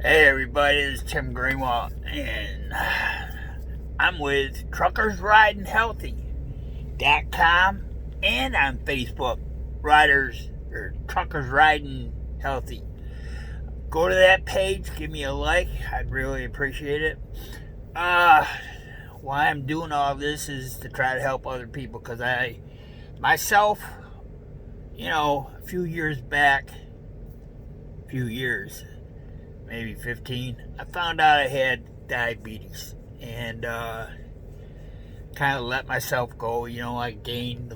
Hey everybody, this is Tim Greenwald, and I'm with Truckers Ridin Healthy.com and on Facebook, Truckers Ridin Healthy. Go to that page, give me a like, I'd really appreciate it. Why I'm doing all this is to try to help other people, because myself, a few years back, maybe 15, I found out I had diabetes and kind of let myself go. I gained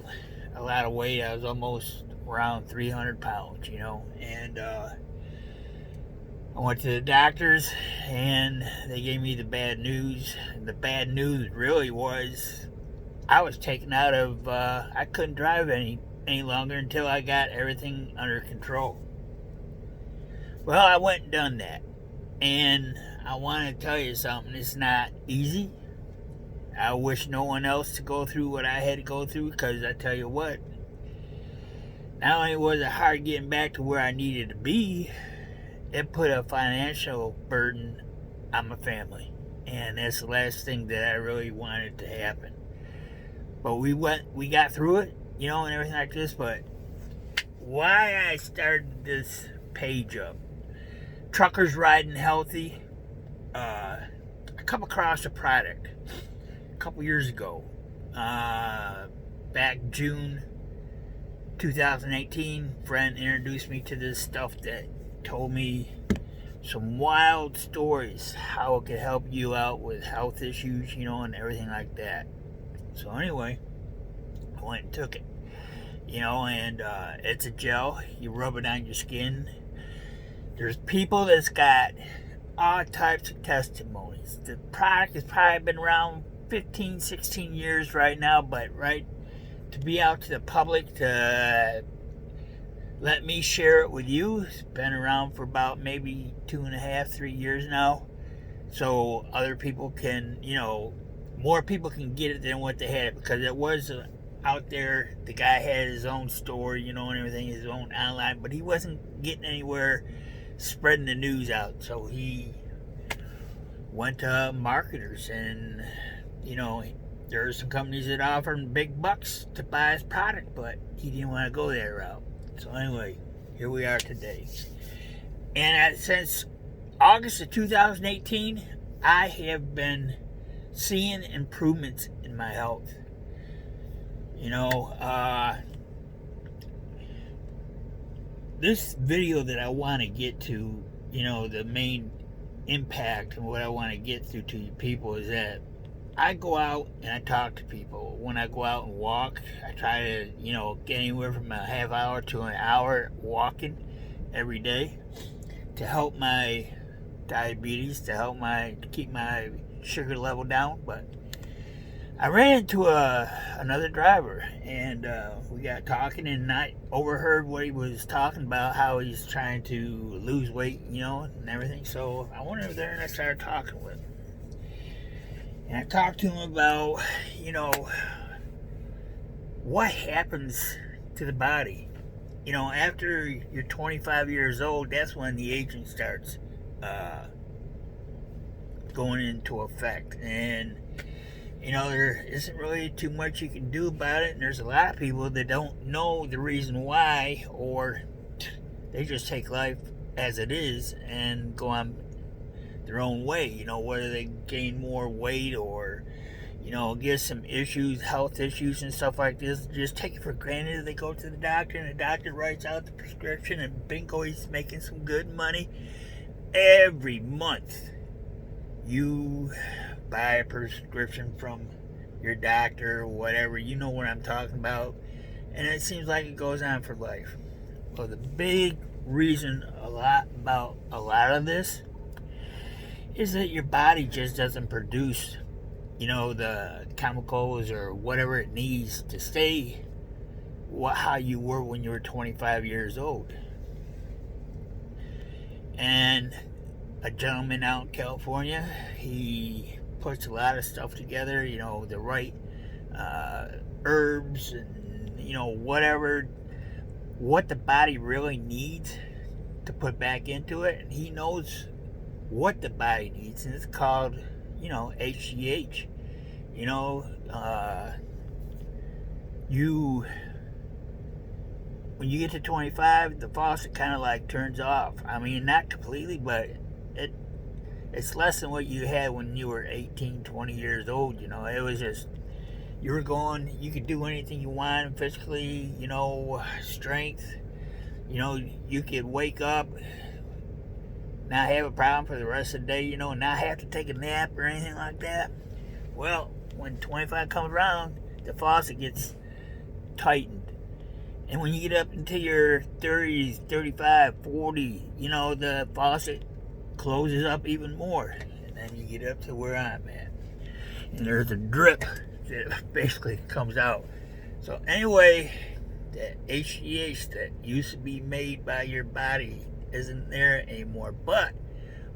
a lot of weight. I was almost around 300 pounds, and I went to the doctors and they gave me the bad news. And the bad news really was I was taken out of, I couldn't drive any longer until I got everything under control. Well, I went and done that. And I want to tell you something. It's not easy. I wish no one else to go through what I had to go through, because I tell you what, not only was it hard getting back to where I needed to be, it put a financial burden on my family. And that's the last thing that I really wanted to happen. But we got through it, and everything like this. But why I started this page up, Truckers Ridin Healthy, I come across a product a couple years ago, back June 2018. Friend introduced me to this stuff that told me some wild stories, how it could help you out with health issues, and everything like that. So anyway, I went and took it, and it's a gel. You rub it on your skin. There's people that's got all types of testimonies. The product has probably been around 15, 16 years right now, but to be out to the public, to let me share it with you, it's been around for about maybe 2.5, 3 years now. So other people can, more people can get it than what they had it, because it was out there. The guy had his own store, and everything, his own online, but he wasn't getting anywhere spreading the news out. So he went to marketers, and there are some companies that offer him big bucks to buy his product, but he didn't want to go that route. So anyway, here we are today. And since August of 2018, I have been seeing improvements in my health. This video that I want to get to, the main impact and what I want to get through to you people is that I go out and I talk to people. When I go out and walk, I try to, get anywhere from a half hour to an hour walking every day to help my diabetes, to keep my sugar level down. But I ran into another driver, and we got talking, and I overheard what he was talking about, how he's trying to lose weight, and everything. So I went over there and I started talking with him. And I talked to him about, what happens to the body. After you're 25 years old, that's when the aging starts going into effect. And there isn't really too much you can do about it, and there's a lot of people that don't know the reason why, or they just take life as it is and go on their own way, whether they gain more weight or, get some issues, health issues and stuff like this. Just take it for granted. They go to the doctor, and the doctor writes out the prescription, and bingo, he's making some good money. Every month you buy a prescription from your doctor or whatever, you know what I'm talking about, and it seems like it goes on for life. Well, the big reason about a lot of this is that your body just doesn't produce, the chemicals or whatever it needs to stay how you were when you were 25 years old. And a gentleman out in California, he puts a lot of stuff together, the right herbs and, what the body really needs to put back into it. And he knows what the body needs, and it's called, HGH. You know, you when you get to 25, the faucet kind of like turns off. I mean, not completely, but it's less than what you had when you were 18, 20 years old. It was just, you were going, you could do anything you want physically, strength. You could wake up, not have a problem for the rest of the day, not have to take a nap or anything like that. Well, when 25 comes around, the faucet gets tightened. And when you get up into your 30s, 35, 40, the faucet closes up even more. And then you get up to where I'm at. And there's a drip that basically comes out. So anyway, that HGH that used to be made by your body isn't there anymore. But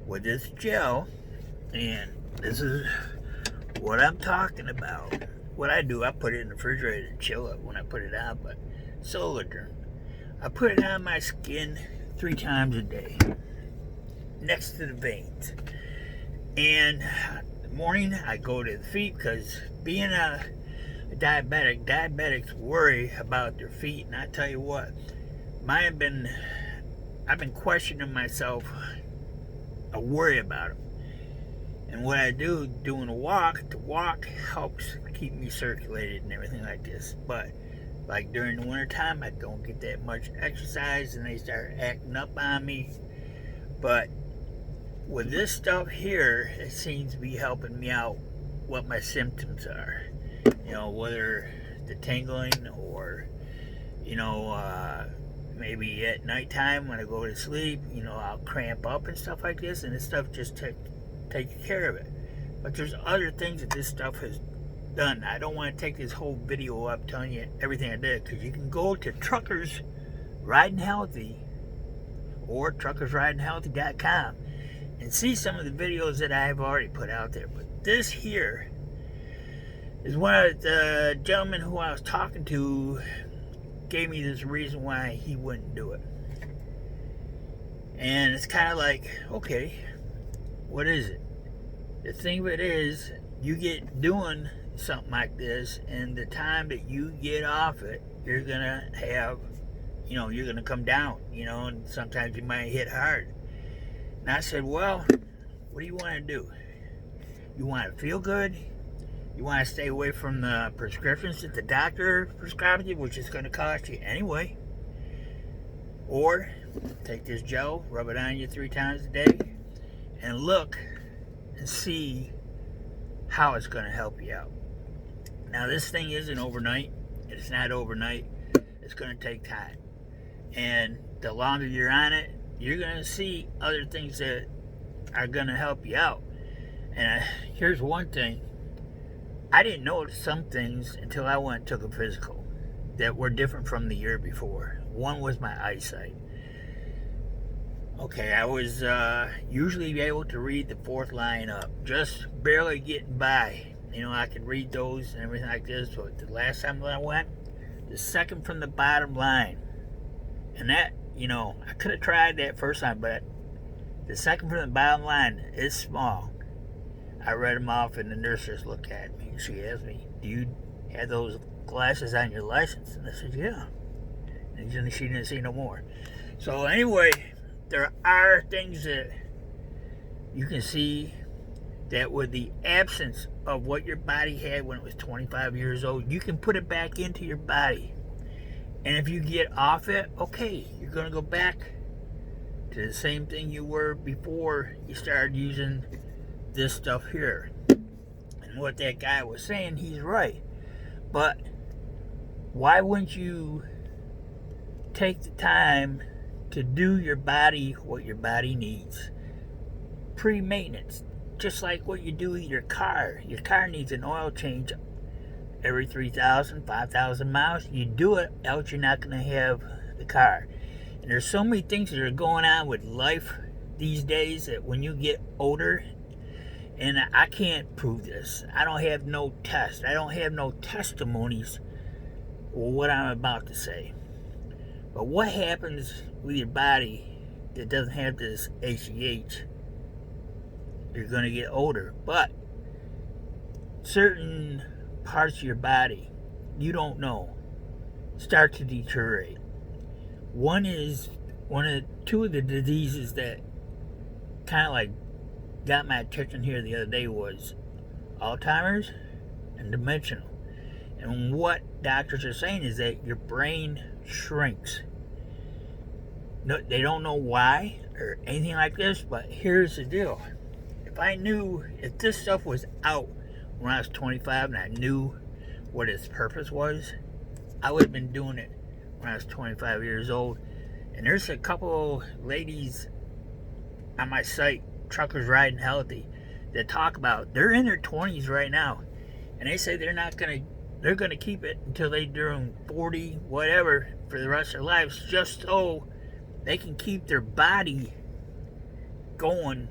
with this gel, and this is what I'm talking about. What I do, I put it in the refrigerator to chill it when I put it on, but Solarderm. I put it on my skin 3 times a day, next to the veins. And in the morning, I go to the feet, because being a diabetics worry about their feet. And I tell you what, I've been questioning myself. I worry about them. And what I do, doing the walk helps keep me circulated and everything like this. But like during the wintertime, I don't get that much exercise and they start acting up on me. But with this stuff here, it seems to be helping me out what my symptoms are. Whether the tingling or, maybe at nighttime when I go to sleep, I'll cramp up and stuff like this, and this stuff just takes care of it. But there's other things that this stuff has done. I don't want to take this whole video up telling you everything I did, because you can go to Truckers Ridin Healthy or truckersridinhealthy.com and see some of the videos that I've already put out there. But this here is one of the gentlemen who I was talking to gave me this reason why he wouldn't do it. And it's kind of like, okay, what is it? The thing of it is, you get doing something like this, and the time that you get off it, you're gonna have, you're gonna come down, and sometimes you might hit hard. And I said, well, what do you want to do? You want to feel good? You want to stay away from the prescriptions that the doctor prescribed you, which is going to cost you anyway? Or take this gel, rub it on you 3 times a day, and look and see how it's going to help you out. Now, this thing isn't overnight. It's not overnight. It's going to take time. And the longer you're on it, you're going to see other things that are going to help you out. And here's one thing. I didn't notice some things until I went and took a physical that were different from the year before. One was my eyesight. Okay, I was usually able to read the 4th line up, just barely getting by. I could read those and everything like this, but the last time that I went, the second from the bottom line. And that, I could have tried that first time, but the second from the bottom line is small. I read them off, and the nurse just looked at me. She asked me, do you have those glasses on your license? And I said, yeah. And she didn't see no more. So anyway, there are things that you can see that with the absence of what your body had when it was 25 years old, you can put it back into your body. And if you get off it, okay, you're going to go back to the same thing you were before you started using this stuff here. And what that guy was saying, he's right. But why wouldn't you take the time to do your body what your body needs? Pre-maintenance. Just like what you do with your car. Your car needs an oil change every 3,000, 5,000 miles. You do it, else you're not going to have the car. And there's so many things that are going on with life these days that when you get older, and I can't prove this. I don't have no test. I don't have no testimonies for what I'm about to say. But what happens with your body that doesn't have this HGH you're going to get older. But certain parts of your body, you don't know, start to deteriorate. Two of the diseases that kind of like got my attention here the other day was Alzheimer's and dementia. And what doctors are saying is that your brain shrinks. No, they don't know why or anything like this, but here's the deal. If this stuff was out when I was 25 and I knew what its purpose was, I would have been doing it when I was 25 years old. And there's a couple ladies on my site, Truckers Ridin Healthy, that talk about, they're in their 20s right now, and they say they're going to keep it until they're doing 40, whatever, for the rest of their lives, just so they can keep their body going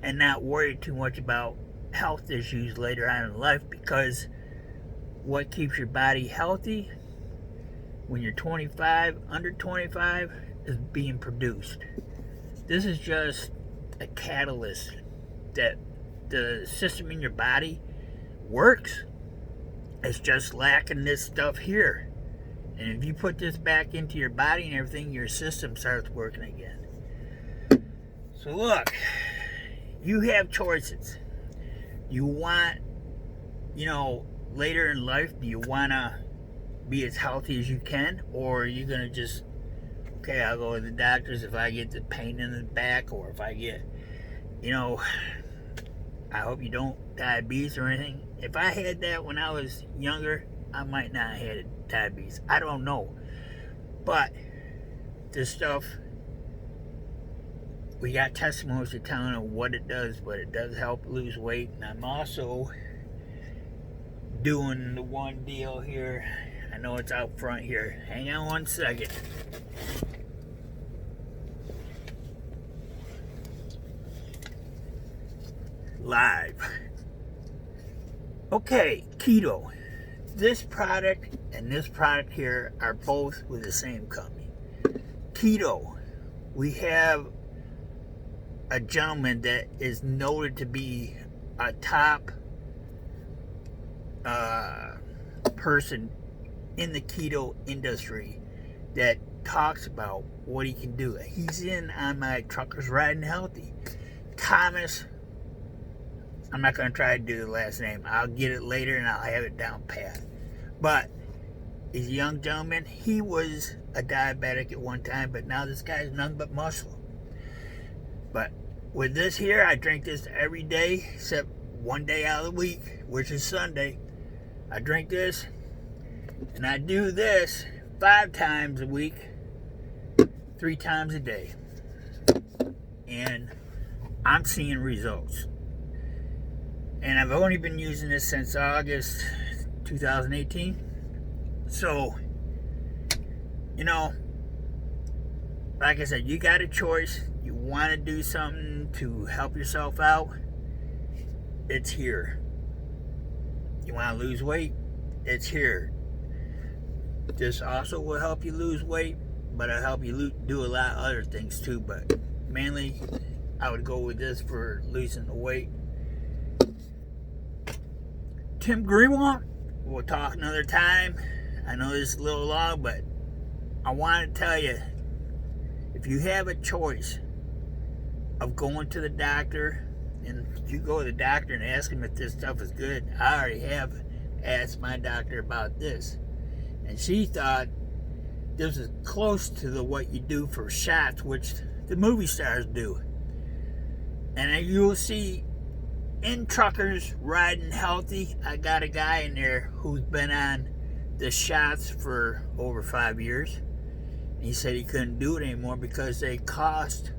and not worry too much about health issues later on in life. Because what keeps your body healthy when you're 25, under 25, is being produced. This is just a catalyst that the system in your body works. It's just lacking this stuff here. And if you put this back into your body and everything, your system starts working again. So look, you have choices. You want, later in life, do you want to be as healthy as you can? Or are you going to just, okay, I'll go to the doctors if I get the pain in the back, or if I get, I hope you don't diabetes or anything. If I had that when I was younger, I might not have had diabetes. I don't know. But this stuff, we got testimonies that telling them what it does, but it does help lose weight. And I'm also doing the one deal here. I know it's out front here. Hang on one second. Live. Okay, keto. This product and this product here are both with the same company. Keto. We have a gentleman that is noted to be a top person in the keto industry that talks about what he can do. He's in on my Truckers Ridin Healthy. Thomas, I'm not going to try to do the last name. I'll get it later and I'll have it down pat. But he's a young gentleman. He was a diabetic at one time, but now this guy's nothing but muscle. But with this here, I drink this every day except one day out of the week, which is Sunday. I drink this, and I do this 5 times a week, 3 times a day. And I'm seeing results. And I've only been using this since August 2018. So, like I said, you got a choice. You want to do something to help yourself out, it's here. You want to lose weight, it's here. This also will help you lose weight, but it'll help you do a lot of other things too. But mainly, I would go with this for losing the weight. Tim Greenwald, we'll talk another time. I know this is a little long, but I want to tell you, if you have a choice of going to the doctor, and you go to the doctor and ask him if this stuff is good, I already have asked my doctor about this, and she thought this is close to what you do for shots, which the movie stars do. And you will see in Truckers Ridin Healthy, I got a guy in there who's been on the shots for over 5 years. He said he couldn't do it anymore because they cost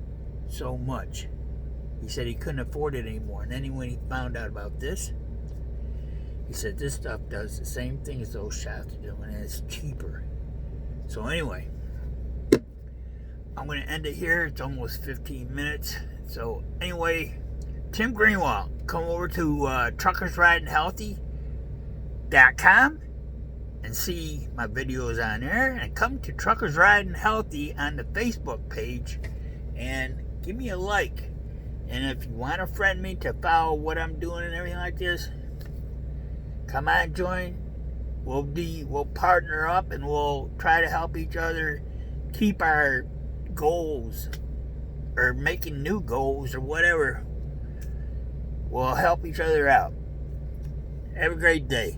so much. He said he couldn't afford it anymore. And then when he found out about this, he said this stuff does the same thing as those shots do, and it's cheaper. So anyway, I'm going to end it here. It's almost 15 minutes. So anyway, Tim Greenwald, come over to truckersridinhealthy.com and see my videos on there, and come to Truckers Ridin Healthy on the Facebook page and give me a like And if you want to friend me to follow what I'm doing and everything like this, come on, join. We'll partner up and we'll try to help each other keep our goals or making new goals or whatever. We'll help each other out. Have a great day.